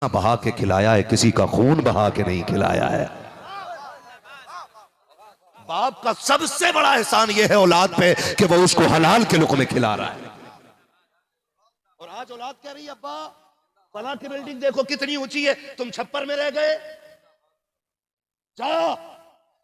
बहा के खिलाया है, किसी का खून बहा के नहीं खिलाया है। बाप का सबसे बड़ा एहसान यह है औलाद पे कि वो उसको हलाल के लुक़मे खिला रहा है। और आज औलाद कह रही है अब्बा फला की बिल्डिंग देखो कितनी ऊंची है, तुम छप्पर में रह गए। जाओ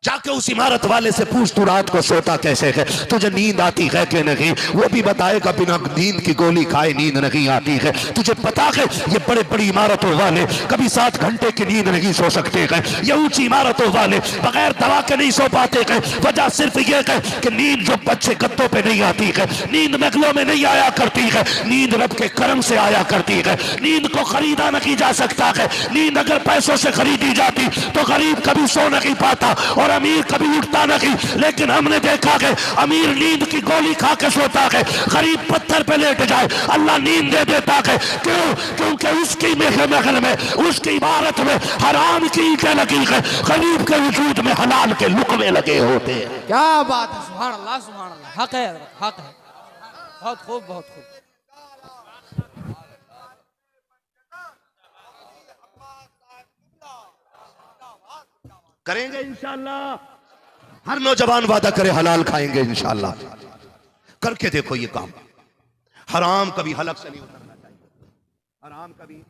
जाके उस इमारत वाले से पूछ तू रात को सोता कैसे है, तुझे नींद आती है कि नहीं। वो भी बताएगा बिना नींद की गोली खाए नींद नहीं आती है। तुझे पता है ये बड़े बड़ी इमारतों वाले कभी 7 घंटे की नींद नहीं सो सकते हैं, ये ऊंची इमारतों वाले बगैर दवा के नहीं सो पाते हैं। वजह सिर्फ ये है कि नींद जो बच्चे गद्दों पे नहीं आती है, नींद नगलों में नहीं आया करती है, नींद रब के करम से आया करती है। नींद को खरीदा नहीं जा सकता है। नींद अगर पैसों से खरीदी जाती तो गरीब कभी सो नहीं पाता और अमीर कभी उठता नहीं। लेकिन हमने देखा है अमीर नींद की गोली खा के सोता है, गरीब पत्थर पे लेट जाए अल्लाह नींद दे देता है। क्यों? क्योंकि उसकी महल में उसकी इबारत में हराम की ईंटें लगी है, गरीब के वजूद में हलाल के लुक़मे लगे होते हैं। क्या बात है, सुभान अल्लाह सुभान अल्लाह। हक है, हक है। बहुत खूब, बहुत खूब। करेंगे इंशाअल्लाह। हर नौजवान वादा करे हलाल खाएंगे इंशाअल्लाह। करके देखो ये काम। हराम कभी हलक से नहीं उतरना चाहिए। हराम कभी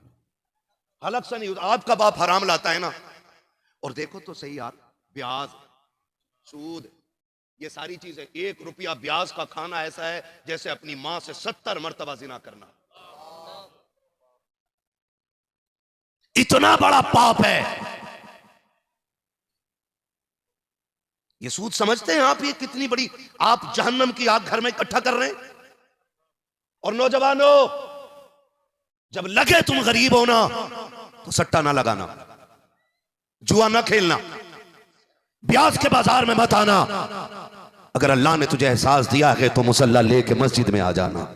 हलक से नहीं उतर। आपका बाप हराम लाता है ना, और देखो तो सही यार, ब्याज सूद ये सारी चीजें, 1 रुपया ब्याज का खाना ऐसा है जैसे अपनी मां से 70 मरतबा जिना करना। इतना बड़ा पाप है ये सूद। समझते हैं आप ये कितनी बड़ी, आप जहन्नम की आग घर में इकट्ठा कर रहे हैं। और नौजवानों जब लगे तुम गरीब हो ना तो सट्टा ना लगाना, जुआ ना खेलना, ब्याज के बाजार में मत आना। अगर अल्लाह ने तुझे एहसास दिया है तो मुसल्ला लेके मस्जिद में आ जाना।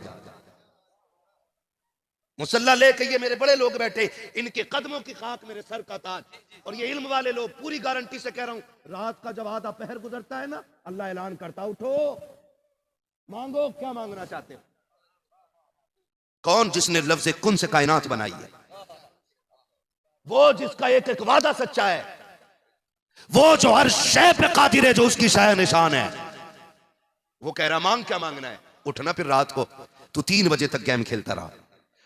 मुसल्ला लेके ये मेरे बड़े लोग बैठे, इनके कदमों की खाक मेरे सर का ताज। और ये इल्म वाले लोग, पूरी गारंटी से कह रहा हूं, रात का जब आधा पहर गुजरता है ना, अल्लाह ऐलान करता उठो मांगो क्या मांगना चाहते हो। कौन? जिसने लफ्ज़ कुन से कायनात बनाई है, वो जिसका एक एक वादा सच्चा है, वो जो हर शय पे कादिर है, जो उसकी शाय निशान है। वो कह रहा मांग क्या मांगना है। उठना फिर रात को तू 3 बजे तक गेम खेलता रहा,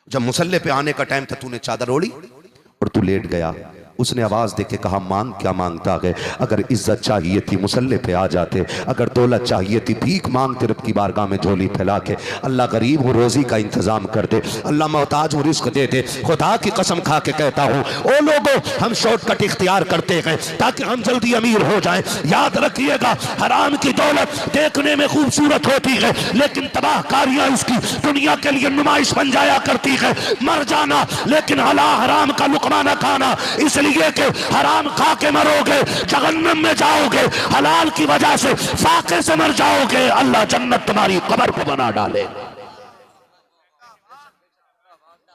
जब मुसल्ले पे आने का टाइम था तूने चादर ओढ़ी और तू लेट गया। उसने आवाज देके कहा मांग क्या मांगता है। अगर इज्जत चाहिए थी मुसल्ले पे आ जाते, अगर दौलत चाहिए थी भीख मांगते रब की बारगाह में झोली फैला के। अल्लाह गरीब हूँ रोजी का इंतजाम कर दे, अल्लाह मोहताज हूँ रिस्क दे दे। खुदा की कसम खा के कहता हूँ ओ लोगों, हम शॉर्टकट इख्तियार करते हैं ताकि हम जल्दी अमीर हो जाएं। याद रखिएगा हराम की दौलत देखने में खूबसूरत होती है, लेकिन तबाहकारियां इसकी दुनिया के लिए नुमाइश बन जाया करती है। मर जाना लेकिन हराम का लुकमा न खाना, इसलिए कि हराम खा के मरोगे जहन्नम में जाओगे, हलाल की वजह से फाके से मर जाओगे, अल्लाह जन्नत तुम्हारी कब्र को बना डाले।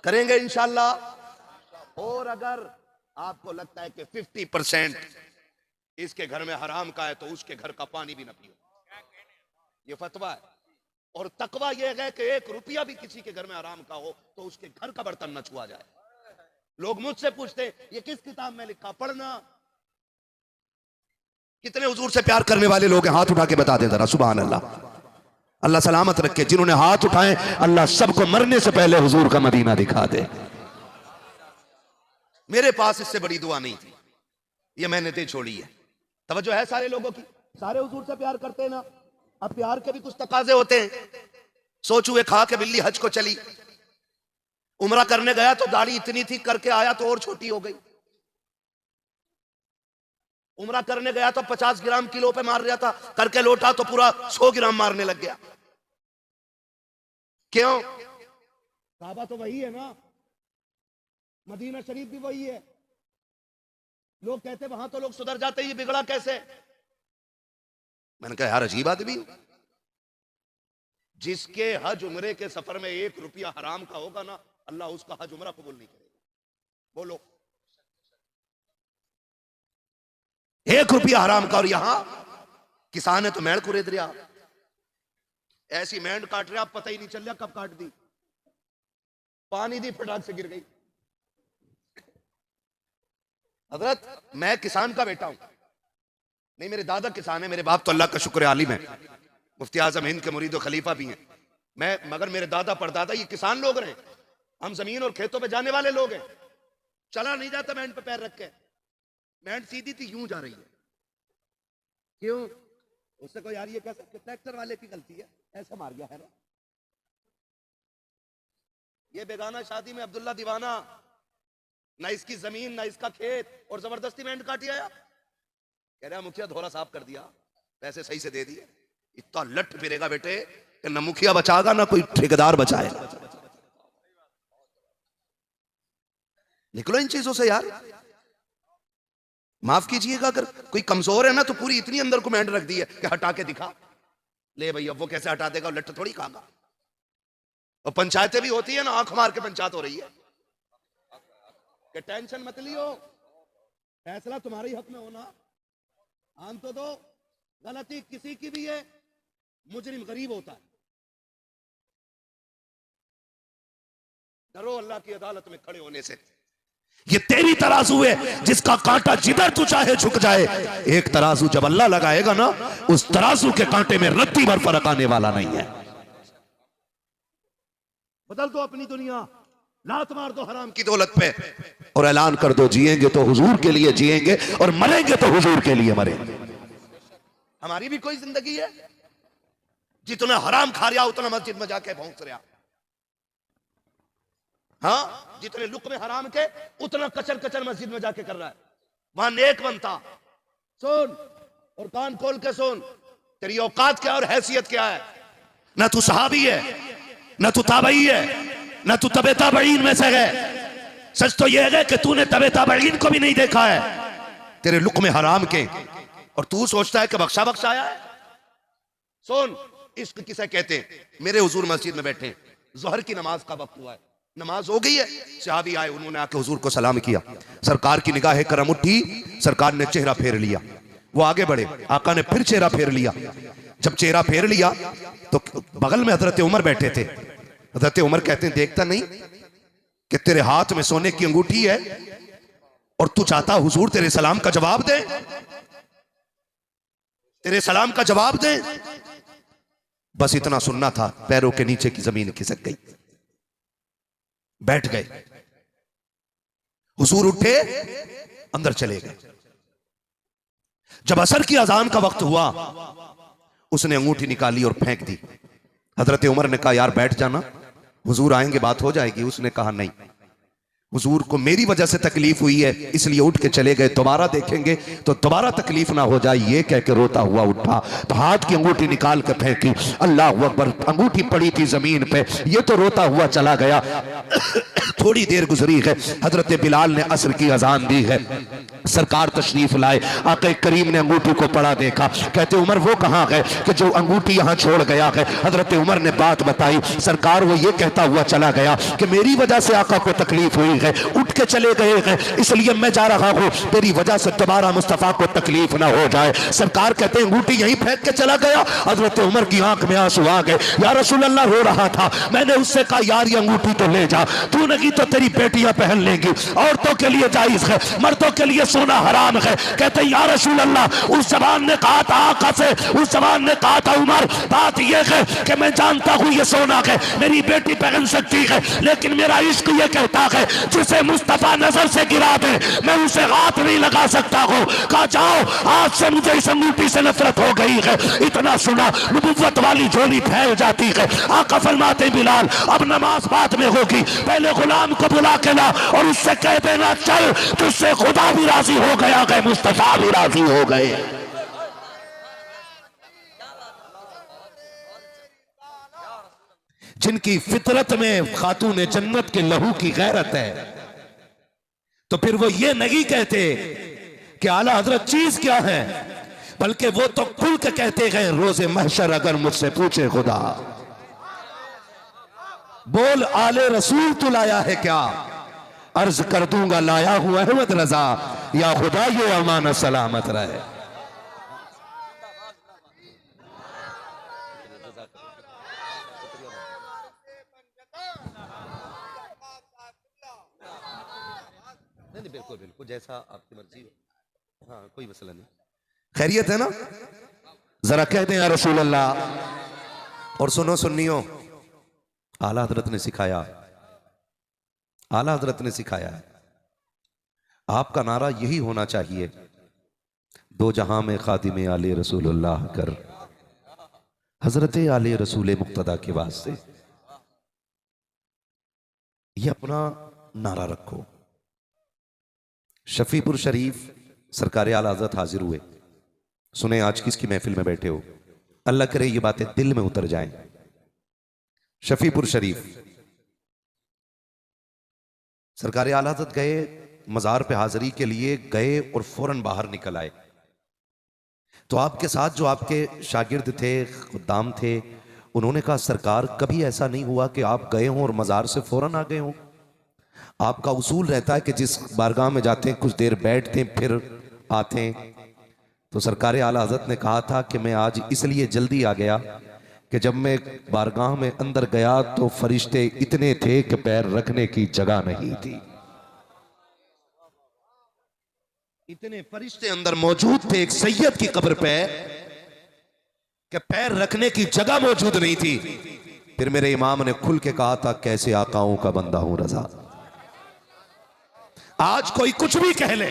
करेंगे इंशाअल्लाह। और अगर आपको लगता है कि 50% इसके घर में हराम का है तो उसके घर का पानी भी न पियो, ये फतवा है। और तकवा यह है कि 1 रुपया भी किसी के घर में हराम का हो तो उसके घर का बर्तन न छुआ जाए। लोग मुझसे पूछते हैं ये किस किताब में लिखा, पढ़ना। कितने हुजूर से प्यार करने वाले लोग हैं, हाथ उठा के बता दें जरा। सुभान अल्लाह, अल्लाह सलामत रखे। जिन्होंने हाथ उठाए अल्लाह सबको मरने से पहले हुजूर का मदीना दिखा दे। मेरे पास इससे बड़ी दुआ नहीं थी, ये मैंने दे छोड़ी है। तवज्जो है सारे लोगों की, सारे हुजूर से प्यार करते हैं ना। अब प्यार के भी कुछ तकाजे होते हैं। सोचू खा के बिल्ली हज को चली, उमरा करने गया तो दाढ़ी इतनी थी, करके आया तो और छोटी हो गई। उमरा करने गया तो 50 ग्राम किलो पे मार रहा था, करके लौटा तो पूरा 100 ग्राम मारने लग गया। क्यों? काबा तो वही है ना, मदीना शरीफ भी वही है। लोग कहते वहां तो लोग सुधर जाते, ये बिगड़ा कैसे? मैंने कहा यार अजीब आदमी, जिसके हज उमरे के सफर में 1 रुपया हराम का होगा ना, अल्लाह उसका हज उमरा कबूल नहीं करेगा। बोलो 1 रुपया हराम का। और यहां किसान है तो मेड़ कुरेद रहा, ऐसी मेंढ काट रहा, पता ही नहीं चल रहा कब काट दी। पानी दी फटाक से गिर गई। हजरत मैं किसान का बेटा हूं, नहीं मेरे दादा किसान है, मेरे बाप तो अल्लाह का शुक्र है आलिम है, मुफ्ती आजम हिंद के मुरीद और खलीफा भी हैं, मैं मगर मेरे दादा परदादा ये किसान लोग रहे, हम जमीन और खेतों पे जाने वाले लोग हैं। चला नहीं जाता बैंड पे पैर रख के, बैंड सीधी थी यूं जा रही है, क्यों? उससे कोई यार ये कह सकते ट्रैक्टर वाले की गलती है, ऐसा मार गया है ना। ये बेगाना शादी में अब्दुल्ला दीवाना, ना इसकी जमीन ना इसका खेत, और जबरदस्ती बैंड काटी आया, कह रहा मुखिया धोरा साफ कर दिया, पैसे सही से दे दिए। इतना लट फिरेगा बेटे कि न मुखिया बचाएगा ना कोई ठेकेदार बचाएगा। निकलो इन चीजों से यार। माफ कीजिएगा अगर कोई कमजोर है ना तो पूरी इतनी अंदर को बैंड रख दी है कि हटा के दिखा, ले भैया वो कैसे हटा देगा, लट थोड़ी खागा। और पंचायतें भी होती है ना, आंख मार के पंचायत हो रही है कि टेंशन मत लियो, फैसला तुम्हारे हक में होना, आन तो दो, गलती किसी की भी है, मुजरिम गरीब होता है। डरो अल्लाह की अदालत में खड़े होने से। ये तेरी तराजू है जिसका कांटा जिधर तू चाहे झुक जाए, एक तराजू जब अल्लाह लगाएगा ना, उस तराजू के कांटे में रत्ती भर फर्क आने वाला नहीं है। बदल दो अपनी दुनिया, लात मार दो हराम की दौलत पे, और ऐलान कर दो जिएंगे तो हुजूर के लिए जिएंगे और मरेंगे तो हुजूर के लिए मरेंगे। हमारी भी कोई जिंदगी है? जितना हराम खा रहा उतना मस्जिद में जाके भौंक रहा, हाँ जितने लुक में हराम के उतना कचर कचर मस्जिद में जाके कर रहा है। वहां नेक बनता। सुन और कान खोल के सुन, तेरी औकात क्या और हैसियत क्या है? ना तू सहाबी है, ना तू ताबई है, ना तू तबे ताबईन में से है। सच तो यह है कि तूने तबे ताबईन को भी नहीं देखा है, तेरे लुक में हराम के, और तू सोचता है कि बख्शा बख्शा आया है। सुन इश्क किसे कहते हैं? मेरे हुजूर मस्जिद में बैठे, जोहर की नमाज का वक्त हुआ है, नमाज हो गई है, सहाबी आए, उन्होंने आके हुजूर को सलाम किया, सरकार की निगाह करम उठी, सरकार ने चेहरा फेर लिया, वो आगे बढ़े, आका ने फिर चेहरा फेर लिया। जब चेहरा फेर लिया तो बगल में हजरत उमर बैठे थे। हजरत उमर कहते हैं देखता नहीं कि तेरे हाथ में सोने की अंगूठी है और तू चाहता हुजूर तेरे सलाम का जवाब दे, तेरे सलाम का जवाब दे। बस इतना सुनना था, पैरों के नीचे की जमीन खिसक गई, बैठ गए। हुजूर उठे, अंदर चले गए। जब असर की अजान का वक्त हुआ, उसने अंगूठी निकाली और फेंक दी। हजरत उमर ने कहा यार बैठ जाना, हुजूर आएंगे बात हो जाएगी। उसने कहा नहीं, हुजूर को मेरी वजह से तकलीफ हुई है इसलिए उठ के चले गए, दोबारा देखेंगे तो दोबारा तकलीफ ना हो जाए, ये कह के रोता हुआ उठा तो हाथ की अंगूठी निकाल के फेंकी। अल्लाह अकबर, अंगूठी पड़ी थी जमीन पे, ये तो रोता हुआ चला गया। थोड़ी देर गुजरी है, हजरत बिलाल ने असर की अजान दी है, सरकार तशरीफ लाए, आके करीम ने अंगूठी को पड़ा देखा, कहते उमर वो कहाँ गए कि जो अंगूठी यहाँ छोड़ गया है? हजरत उमर ने बात बताई, सरकार वो ये कहता हुआ चला गया कि मेरी वजह से आका को तकलीफ हुई है, उठ के चले गए हैं, इसलिए मैं जा रहा हूँ, तेरी वजह से दोबारा मुस्तफा को तकलीफ ना हो जाए। सरकार कहते अंगूठी यहीं फेंक के चला गया। हजरत उमर की आंख में आंसू आ गए, या रसूल अल्लाह रो रहा था, मैंने उससे कहा यार ये अंगूठी तो ले जा, तू नहीं तो तेरी बेटियां पहन लेंगी, औरतों के लिए जायज है, मर्दों के लिए सोना हराम है। कहते या रसूल अल्लाह, उस जवान ने कहा था आका से, उस जवान ने कहा था उमर बात यह है कि मैं जानता हूं ये सोना है, मेरी बेटी पहन सकती है, लेकिन मेरा इश्क ये कहता है जिसे मुस्तफा नजर से गिरा दे मैं उसे हाथ नहीं लगा सकता हूं। कहा जाओ, आज से मुझे इस अंगूठी से नफरत हो गई है। इतना सुना, नबुव्वत वाली झोली फैल जाती है। आका फरमाते बिलाल अब नमाज बाद में होगी, पहले गुलाम को बुला के ला और उससे कह देना चल, तुझसे खुदा भी राजी हो गया है, मुस्तफा भी राजी हो गए। जिनकी फितरत में खातून जन्नत के लहू की गैरत है, तो फिर वो ये नहीं कहते कि आला हजरत चीज क्या है, बल्कि वो तो खुल के कहते हैं रोजे महशर अगर मुझसे पूछे खुदा, बोल आले रसूल तू लाया है क्या, अर्ज कर दूंगा लाया हूं अहमद रजा, या खुदा ये अमानत सलामत रहे। नहीं बिल्कुल बिल्कुल, जैसा आपकी मर्जी हो। हाँ कोई मसला नहीं। खैरियत है ना? जरा कहते हैं या रसूल अल्लाह। और सुनो सुन्नियों, आला हजरत ने सिखाया, आला हजरत ने सिखाया है, आपका नारा यही होना चाहिए, दो जहां में खादिम आले रसूलुल्लाह कर, हजरत आले रसूल मुक्तदा के वास्ते। ये अपना नारा रखो। शफीपुर शरीफ सरकार आला हजरत हाजिर हुए। सुने आज किसकी महफिल में बैठे हो, अल्लाह करे ये बातें दिल में उतर जाएं। शफीपुर शरीफ सरकार आला हजरत गए, मजार पे हाजिरी के लिए गए और फौरन बाहर निकल आए। तो आपके साथ जो आपके शागिर्द थे, खुद्दाम थे, उन्होंने कहा सरकार कभी ऐसा नहीं हुआ कि आप गए हों और मजार से फौरन आ गए हों। आपका उसूल रहता है कि जिस बारगाह में जाते हैं कुछ देर बैठते हैं फिर आते हैं। तो सरकार आला हजरत ने कहा था कि मैं आज इसलिए जल्दी आ गया कि जब मैं बारगाह में अंदर गया तो फरिश्ते इतने थे कि पैर रखने की जगह नहीं थी। इतने फरिश्ते अंदर मौजूद थे एक सैयद की कब्र पे कि पैर रखने की जगह मौजूद नहीं थी। फिर मेरे इमाम ने खुल के कहा था कैसे आकाओं का बंदा हूं रजा। आज कोई कुछ भी कह ले,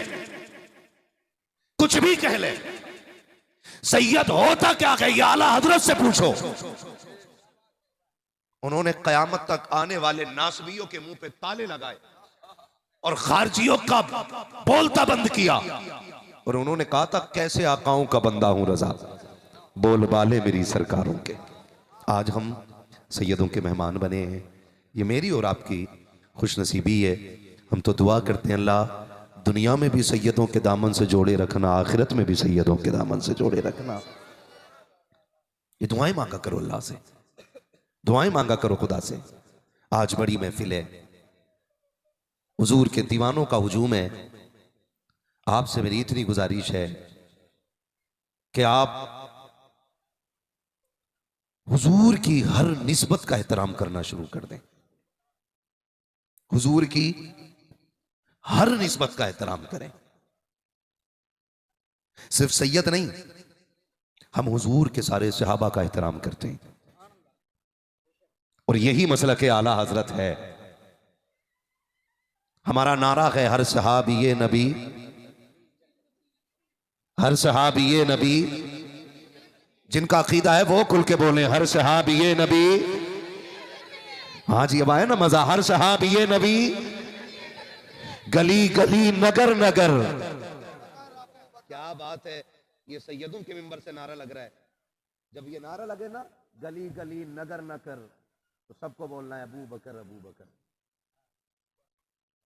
कुछ भी कह ले, सैयद होता क्या है आला हजरत से पूछो। उन्होंने कयामत तक आने वाले नासबियों के मुंह पे ताले लगाए और खारजियों का बोलता बंद किया और उन्होंने कहा था कैसे आकाओं का बंदा हूं रजा, बोल बाले मेरी सरकारों के। आज हम सैयदों के मेहमान बने हैं, ये मेरी और आपकी खुशनसीबी है। हम तो दुआ करते हैं अल्लाह दुनिया में भी सैयदों के दामन से जोड़े रखना, आखिरत में भी सैयदों के दामन से जोड़े रखना। ये दुआएं मांगा करो अल्लाह से, दुआएं मांगा करो खुदा से। आज बड़ी महफिल है, हुजूर के दीवानों का हुजूम है। आपसे मेरी इतनी गुजारिश है कि आप हुजूर की हर निस्बत का एहतराम करना शुरू कर दें। हुजूर की हर निस्बत का एहतराम करें। सिर्फ सैयद नहीं, हम हुजूर के सारे सहाबा का एहतराम करते हैं और यही मसलक आला हजरत है। हमारा नारा है हर सहाबी नबी, हर सहाबी नबी। जिनका अकीदा है वो खुल के बोले हर सहाबी नबी। हाँ जी अब आया ना मजा, हर सहाबी नबी, गली गली नगर नगर। क्या बात है, ये सैयदों के मिंबर से नारा लग रहा है। जब ये नारा लगे ना गली गली नगर नगर, तो सबको बोलना है अबू बकर अबू बकर,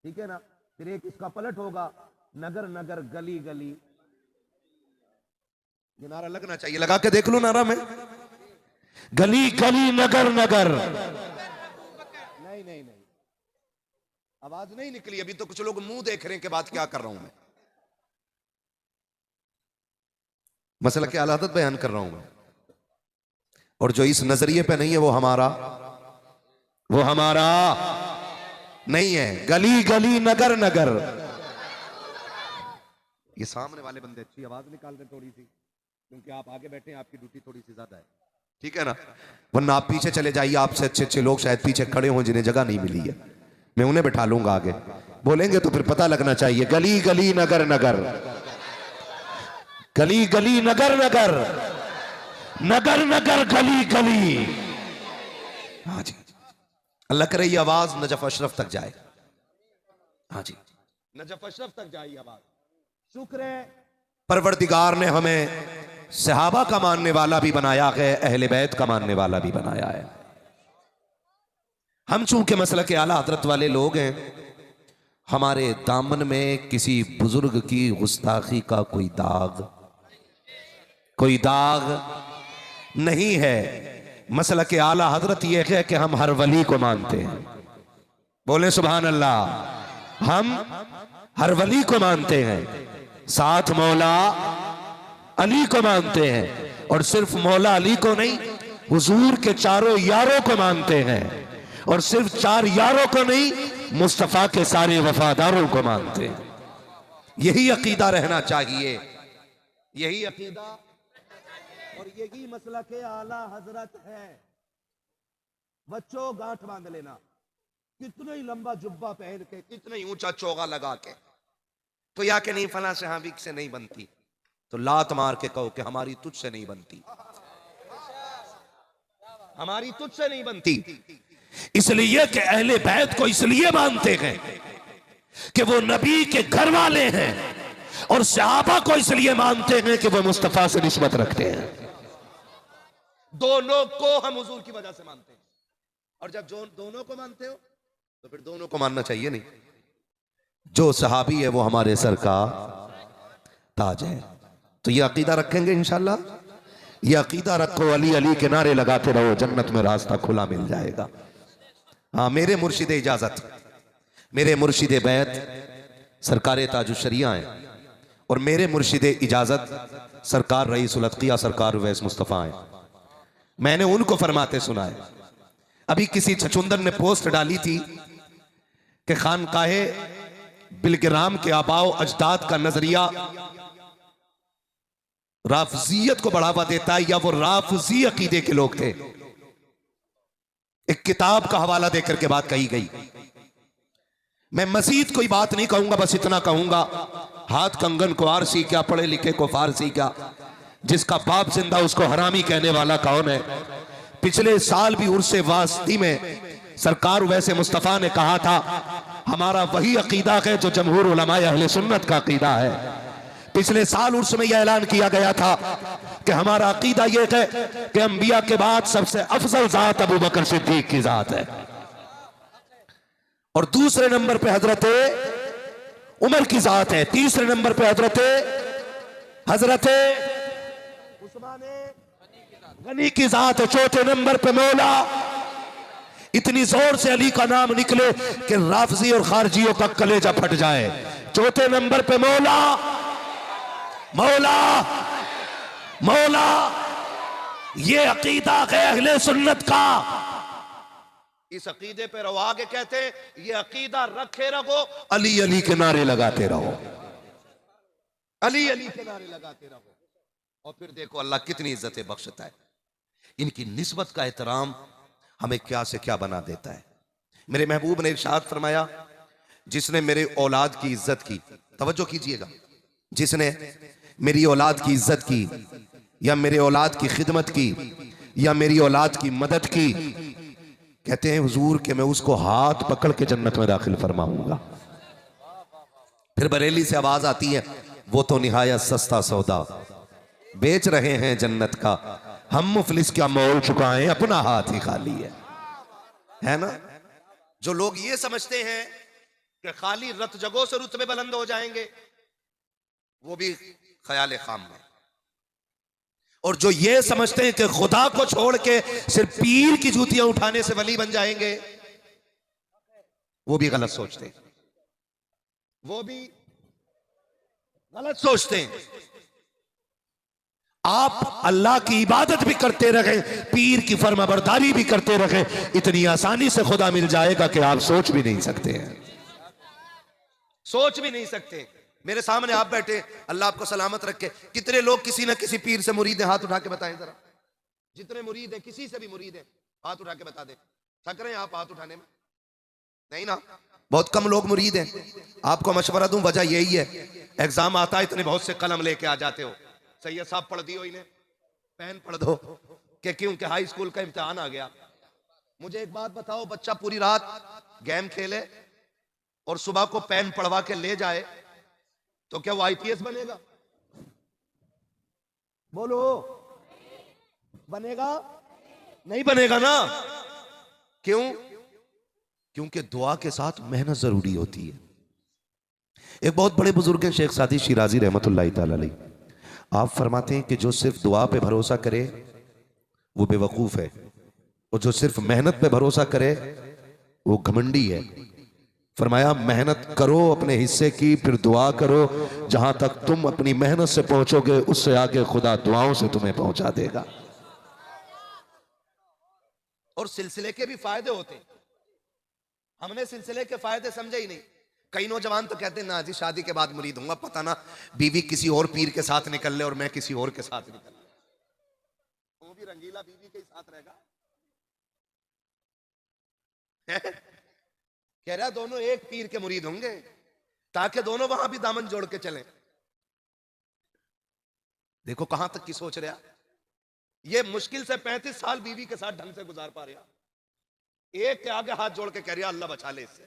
ठीक है ना। फिर एक इसका पलट होगा नगर नगर गली गली। ये नारा लगना चाहिए, लगा के देख लो नारा में, गली गली नगर नगर। नहीं नहीं नहीं, आवाज नहीं निकली अभी तो। कुछ लोग मुंह देख रहे हैं कि बात क्या कर रहा हूं मैं। मसला की हालत बयान कर रहा हूं मैं, और जो इस नजरिए पे नहीं है वो हमारा नहीं है। गली गली नगर नगर। ये सामने वाले बंदे अच्छी आवाज निकाल रहे थोड़ी सी, क्योंकि आप आगे बैठे हैं, आपकी ड्यूटी थोड़ी सी ज्यादा है, ठीक है ना। वरना आप पीछे चले जाइए, आपसे अच्छे अच्छे लोग शायद पीछे खड़े हों जिन्हें जगह नहीं मिली है, मैं उन्हें बैठा लूंगा आगे। बोलेंगे तो फिर पता लगना चाहिए। गली गली नगर नगर, गली गली नगर नगर, नगर नगर गली गली। हाँ जी, अल्लाह करे ये आवाज नजफ अशरफ तक जाए। हाँ जी, नजफ अशरफ तक जाए आवाज। शुक्र है परवरदिगार ने हमें सहाबा का मानने वाला भी बनाया है, अहले बैत का मानने वाला भी बनाया है। हम चूंकि मसलक के आला हजरत वाले लोग हैं, हमारे दामन में किसी बुजुर्ग की गुस्ताखी का कोई दाग नहीं है। मसलक के आला हजरत यह है कि हम हर वली को मानते हैं। बोले सुभान अल्लाह। हम हर वली को मानते हैं, साथ मौला अली को मानते हैं, और सिर्फ मौला अली को नहीं, हुजूर के चारों यारों को मानते हैं, और सिर्फ चार यारों को नहीं, मुस्तफा के सारे वफादारों को मानते हैं। यही अकीदा रहना चाहिए, यही अकीदा और यही मसला के आला हजरत है। बच्चों गांठ बांध लेना, कितना ही लंबा जुब्बा पहन के, कितना ही ऊंचा चोगा लगा के, तो या के नहीं फला सहाबी से नहीं बनती, तो लात मार के कहो कि हमारी तुझसे नहीं बनती, हमारी तुझसे नहीं बनती। इसलिए कि अहले बैत को इसलिए मानते हैं कि वो नबी के घर वाले हैं, और सहाबा को इसलिए मानते हैं कि वो मुस्तफा से निस्बत रखते हैं। दोनों को हम हुजूर की वजह से मानते हैं, और जब जो दोनों को मानते हो तो फिर दोनों को मानना चाहिए। नहीं, जो सहाबी है वो हमारे सर का ताज है। तो ये अकीदा रखेंगे इंशाल्लाह, ये अकीदा रखो, अली अली के नारे लगाते रहो, जन्नत में रास्ता खुला मिल जाएगा। हाँ, मेरे मुर्शिद इजाजत, मेरे मुर्शिद बैत सरकार ताजुशरिया हैं, और मेरे मुर्शिद इजाजत सरकार रईसुल अत्किया सरकार उवैस मुस्तफ़ा हैं। मैंने उनको फरमाते सुना है। अभी किसी छछुंदर ने पोस्ट डाली थी कि खानकाहे बिलग्राम के आबाओ अजदाद का नजरिया राफजियत को बढ़ावा देता है, या वो राफजी अकीदे के लोग थे। एक किताब का हवाला देकर के बात कही गई। मैं मजीद कोई बात नहीं कहूंगा, बस इतना कहूंगा, हाथ कंगन को आरसी क्या, पढ़े लिखे को फारसी क्या, जिसका बाप जिंदा उसको हरामी कहने वाला कौन है। पिछले साल भी उर्से वास्ती में सरकार वैसे मुस्तफ़ा ने कहा था, हमारा वही अकीदा है जो जमहूर उलमाए अहले सुन्नत का अकीदा है। पिछले साल उर्स में यह ऐलान किया गया था कि हमारा अकीदा यह है कि अंबिया के बाद सबसे अफजल जात अबू बकर सिद्दीक की जात है, और दूसरे नंबर पे हजरत उमर की जात है, तीसरे नंबर पे हजरत उस्मान गनी की जात है, चौथे नंबर पे मौला। इतनी जोर से अली का नाम निकले कि राफजी और खारजियों का कलेजा फट जाए। चौथे नंबर पे मौला, मौला, मौला। ये अकीदा है अहले सुन्नत का। इस अकीदे पे रहो, आगे कहते हैं ये अकीदा रखे रहो, अली अली के नारे लगाते रहो, अली अली के नारे लगाते रहो, और फिर देखो अल्लाह कितनी इज्जतें बख्शता है। इनकी निस्बत का एहतराम हमें क्या से क्या बना देता है। मेरे महबूब ने इरशाद फरमाया, जिसने मेरे औलाद की इज्जत की, तवज्जो कीजिएगा, जिसने मेरी औलाद की इज्जत की, या मेरे औलाद की खिदमत की, या मेरी औलाद की मदद की, कहते हैं हुजूर कि मैं उसको हाथ पकड़ के जन्नत में दाखिल फरमाऊंगा। फिर बरेली से आवाज आती है, वो तो निहायत सस्ता सौदा बेच रहे हैं जन्नत का, हम मुफलिस क्या मोल चुकाएं, अपना हाथ ही खाली है ना। जो लोग ये समझते हैं कि खाली रत जगहों से रुतबे बुलंद हो जाएंगे, वो भी ख्याल खाम है। और जो ये समझते हैं कि खुदा को छोड़ के सिर्फ पीर की जूतियां उठाने से वली बन जाएंगे, वो भी गलत सोचते हैं, वो भी गलत सोचते हैं। आप अल्लाह की इबादत भी करते रहे, पीर की फरमाबरदारी भी करते रहे, इतनी आसानी से खुदा मिल जाएगा कि आप सोच भी नहीं सकते हैं, सोच भी नहीं सकते। मेरे सामने आप बैठे, अल्लाह आपको सलामत रखे, कितने लोग किसी ना किसी पीर से मुरीद हैं, हाथ उठा के बताएं जरा। जितने मुरीद हैं, किसी से भी मुरीद हैं, हाथ उठा के बता दें। थक रहे हैं आप हाथ उठाने में? नहीं ना, बहुत कम लोग मुरीद हैं। आपको मशवरा दूं, वजह यही है, एग्जाम आता है, इतने बहुत से कलम लेके आ जाते हो, सैयद साहब पढ़ दियो इन्हें, पेन पढ़ दो, कि क्योंकि हाई स्कूल का इम्तिहान आ गया। मुझे एक बात बताओ, बच्चा पूरी रात गेम खेले और सुबह को पेन पढ़वा के ले जाए, तो क्या वो आईपीएस बनेगा? बोलो, बनेगा? नहीं बनेगा ना। क्यों? क्योंकि दुआ के साथ मेहनत जरूरी होती है। एक बहुत बड़े बुजुर्ग हैं शेख सादी शिराजी रहमतुल्लाह तआला अलैह, आप फरमाते हैं कि जो सिर्फ दुआ पे भरोसा करे वो बेवकूफ है, और जो सिर्फ मेहनत पे भरोसा करे वो घमंडी है। फरमाया मेहनत करो अपने हिस्से की, फिर दुआ करो, जहां तक तुम अपनी मेहनत से पहुंचोगे उससे आगे खुदा दुआओं से तुम्हें पहुंचा देगा। और सिलसिले के भी फायदे होते, हमने सिलसिले के फायदे समझे ही नहीं। कई नौजवान तो कहते हैं ना जी शादी के बाद मुरीद होऊंगा, पता ना बीवी किसी और पीर के साथ निकल ले और मैं किसी और के साथ निकल ले, वो भी रंगीला बीवी के साथ रहेगा। कह रहा दोनों एक पीर के मुरीद होंगे ताकि दोनों वहां भी दामन जोड़ के चलें। देखो कहां तक की सोच रहा, ये मुश्किल से 35 साल बीवी के साथ ढंग से गुजार पा रहा, एक के आगे हाथ जोड़ के कह रहा अल्लाह बचा ले इससे,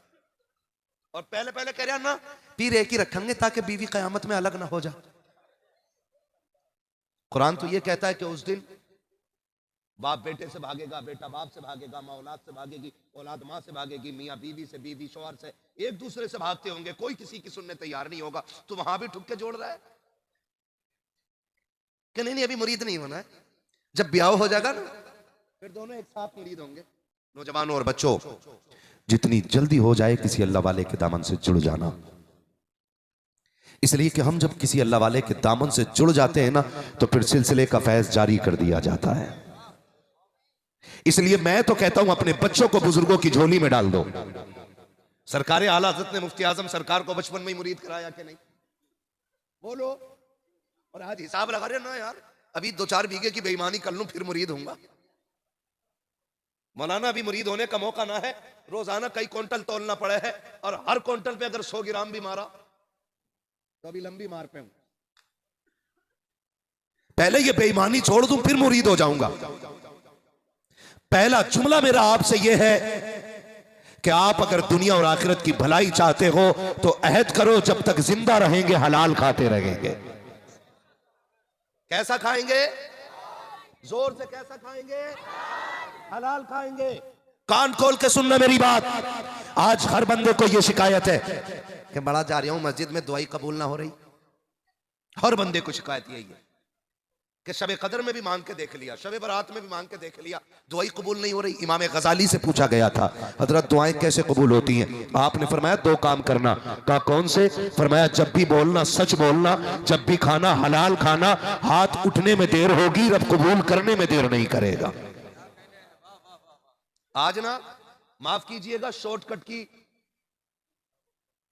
और पहले पहले कह रहा ना पीर एक ही रखेंगे ताकि बीवी कयामत में अलग ना हो जाए। कुरान तो ये कहता है कि उस दिन बाप बेटे से भागेगा, बेटा बाप से भागेगा, माँ औलाद से भागेगी, औलाद माँ से भागेगी, मियाँ बीवी से, बीवी शौहर से, एक दूसरे से भागते होंगे, कोई किसी की सुनने तैयार नहीं होगा। तो वहां भी ठुक्के जोड़ रहा है कि नहीं अभी मुरीद नहीं होना है, जब ब्याह हो जाएगा ना फिर दोनों एक साथ मुरीद होंगे। नौजवानों और बच्चों, जितनी जल्दी हो जाए किसी अल्लाह वाले के दामन से जुड़ जाना, इसलिए कि हम जब किसी अल्लाह वाले के दामन से जुड़ जाते हैं ना तो फिर सिलसिले का फैज जारी कर दिया जाता है। इसलिए मैं तो कहता हूं अपने बच्चों को बुजुर्गों की झोली में डाल दो। सरकार आला हज़रत ने मुफ्ती आजम सरकार को बचपन में ही मुरीद कराया कि नहीं, बोलो। और आज हिसाब लगा रहे ना यार, अभी 2-4 बीघे की बेईमानी कर लूं फिर मुरीद होऊंगा। मौलाना अभी मुरीद होने का मौका ना है, रोजाना कई क्विंटल तोलना पड़े है, और हर क्विंटल पे अगर 100 ग्राम भी मारा तो अभी लंबी मार पे हूं। पहले ये बेईमानी छोड़ दूं फिर मुरीद हो जाऊंगा। पहला जुमला मेरा आपसे यह है कि आप अगर दुनिया और आखिरत की भलाई चाहते हो तो अहद करो जब तक जिंदा रहेंगे हलाल खाते रहेंगे। कैसा खाएंगे? जोर से कैसा खाएंगे? हलाल खाएंगे। कान खोल के सुनना मेरी बात। आज हर बंदे को यह शिकायत है कि बड़ा जा रहा हूं मस्जिद में दुआई कबूल ना हो रही। हर बंदे को शिकायत यही है कि शबे कदर में भी मांग के देख लिया, शबे बरात में भी मांग के देख लिया, दुआई कबूल नहीं हो रही। इमाम गजाली से पूछा गया था हजरत दुआएं कैसे कबूल होती हैं? आपने फरमाया 2 काम करना। कहा कौन से? फरमाया जब भी बोलना सच बोलना, जब भी खाना हलाल खाना, हाथ उठने में देर होगी रब कबूल करने में देर नहीं करेगा। आज ना माफ कीजिएगा शॉर्टकट की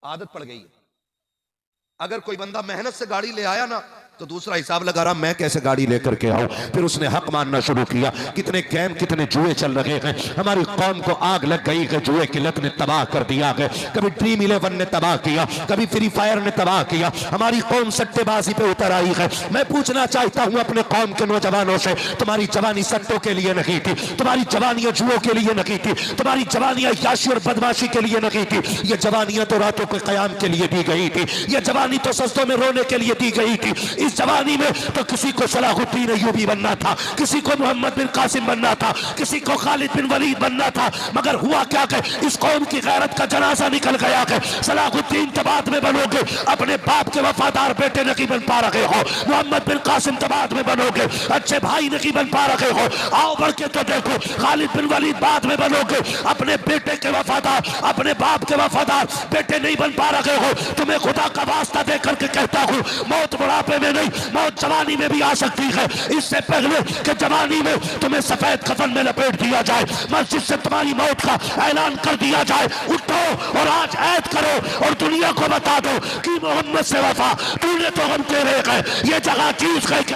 आदत पड़ गई है। अगर कोई बंदा मेहनत से गाड़ी ले आया ना तो दूसरा हिसाब लगा रहा मैं कैसे गाड़ी लेकर के आऊं। फिर उसने हक मानना शुरू किया। कितने गेम कितने जुए चल रहे हैं। हमारी कौम को आग लग गई है, जुए की लत ने तबाह कर दिया है। कभी ड्रीम 11 ने तबाह किया, कभी फ्री फायर ने तबाह किया। हमारी कौम सट्टेबाजी पे उतर आई है। मैं पूछना चाहता हूं अपने कौम के नौजवानों से, तुम्हारी जवानी सट्टों के लिए नहीं थी, तुम्हारी जवानियां जुओं के लिए नहीं थी, तुम्हारी जवानियां याशी और बदमाशी के लिए नहीं थी। ये जवानियां तो रातों के कयाम के लिए दी गई थी। ये जवानी तो सजदों में रोने के लिए दी गई थी। इस जवानी में तो किसी को सलाहुद्दीन अय्यूबी बनना था, किसी को मोहम्मद बिन कासिम बनना था, किसी को खालिद बिन वलीद बनना था। मगर हुआ क्या कि इस कौम की गैरत का जनाजा निकल गया कि सलाहुद्दीन तो बाद में बनोगे, अपने बाप के वफादार बेटे नहीं बन पा रहे हो। मोहम्मद बिन कासिम तो बाद में बनोगे, अच्छे भाई नहीं बन पा रहे हो। आओ बढ़ के तो देखो, खालिद बिन वलीद बाद में बनोगे, अपने बेटे के वफादार, अपने बाप के वफादार बेटे नहीं बन पा रहे हो। तुम्हें खुदा का वास्ता दे करके कहता हूं, मौत बुढ़ापे में नहीं, मौत जवानी में भी आ सकती है। इससे पहले कि जवानी में तुम्हें सफेद कफन में लपेट दिया जाए, मस्जिद से तुम्हारी मौत का ऐलान कर दिया जाए, उठो और आज ऐद करो और दुनिया को बता दो कि मोहम्मद से वफा तूने तो हम तेरे गए। ये जगह चूज गए।